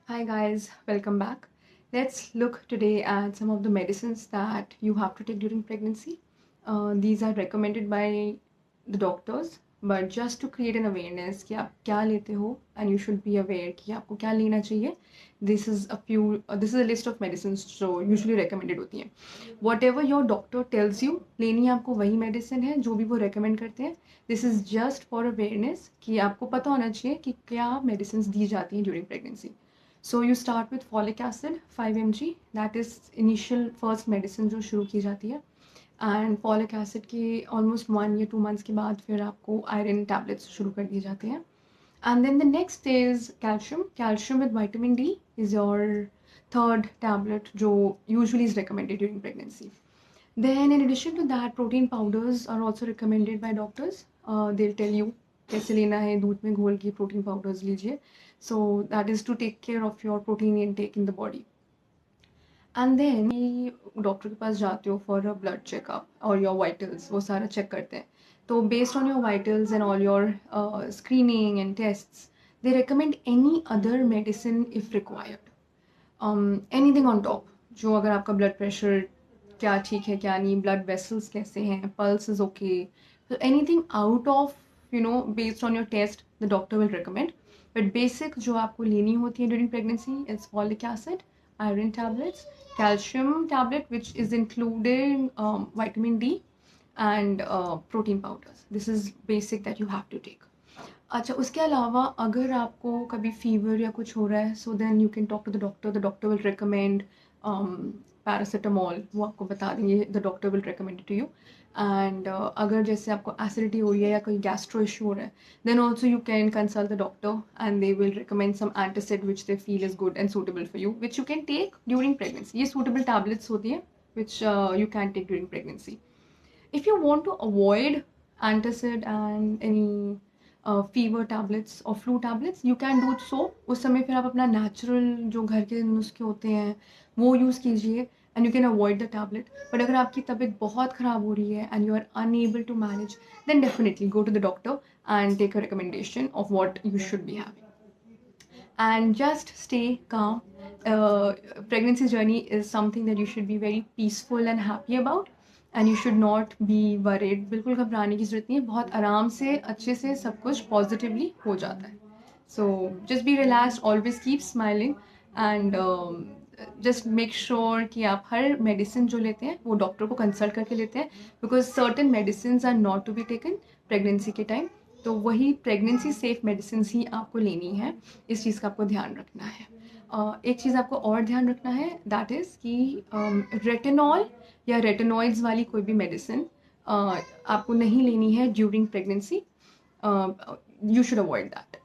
Hi guys, welcome back. Let's look today at some of the medicines that you have to take during pregnancy. These are recommended by the doctors, but just to create an awareness कि आप क्या लेते हो and you should be aware कि आपको क्या लेना चाहिए. This is a list of medicines जो usually recommended होती हैं. Whatever your doctor tells you, लेनी आपको वही medicine है जो भी वो recommend करते हैं. This is just for awareness कि आपको पता होना चाहिए कि क्या medicines दी जाती हैं during pregnancy. So you start with folic acid 5 mg, that is initial first medicine जो शुरू की जाती है. एंड फॉलिक एसिड के ऑलमोस्ट 1 या 2 मंथ्स के बाद फिर आपको आयरन टैबलेट्स शुरू कर दिए जाते हैं. And then the next is calcium with vitamin D is your third tablet जो usually is recommended during pregnancy. Then in addition to that, protein powders are also recommended by doctors. They'll tell you कैसे लेना है, दूध में घोल के protein powders लीजिए. So that is to take care of your protein intake in the body. And then doctor के पास जाते हो फॉर अ ब्लड चेकअप और योर वाइटल्स, वो सारा चेक करते हैं. तो based on your vitals and all your screening and tests, they recommend any other medicine if required. Anything on top, जो अगर आपका ब्लड प्रेशर क्या ठीक है क्या नहीं, ब्लड वेसल्स कैसे हैं, पल्स इज ओके, तो anything out of based on your test the doctor will recommend. But basic जो आपको लेनी होती है during pregnancy is folic acid, iron tablets, calcium tablet which is including vitamin D and protein powders. This is basic that you have to take. अच्छा, उसके अलावा अगर आपको कभी फीवर या कुछ हो रहा है, so then you can talk to the doctor will recommend paracetamol, वो आपको बता देंगे, the doctor will recommend to you. And अगर जैसे आपको एसिडिटी हो रही है या कोई गैस्ट्रो इशू हो रहा है, then also you can consult the doctor and they will recommend some antacid which they feel is good and suitable for you, which you can take during pregnancy. ये suitable tablets होती है which you can take during pregnancy. If you want to avoid antacid and any fever tablets or flu tablets, you can do so. उस समय फिर आप अपना natural जो घर के नुस्खे होते हैं वो यूज़ कीजिए and you can avoid the tablet. But अगर आपकी तबीयत बहुत ख़राब हो रही है and you are unable to manage, then definitely go to the doctor and take a recommendation of what you should be having. And just stay calm. Pregnancy journey is something that you should be very peaceful and happy about. And you should not be worried. बिल्कुल घबराने की जरूरत नहीं है, बहुत आराम से अच्छे से सब कुछ पॉजिटिवली हो जाता है. So just be relaxed, always keep smiling and just make sure कि आप हर मेडिसिन जो लेते हैं वो डॉक्टर को कंसल्ट करके लेते हैं, because certain medicine are not to be taken pregnancy के टाइम. तो वही प्रेगनेंसी सेफ मेडिसिन ही आपको लेनी है, इस चीज़ का आपको ध्यान रखना है. एक चीज़ आपको और ध्यान रखना है, दैट इज़ कि रेटिनॉल या रेटिनॉइड्स वाली कोई भी मेडिसिन आपको नहीं लेनी है during pregnancy. You should avoid that.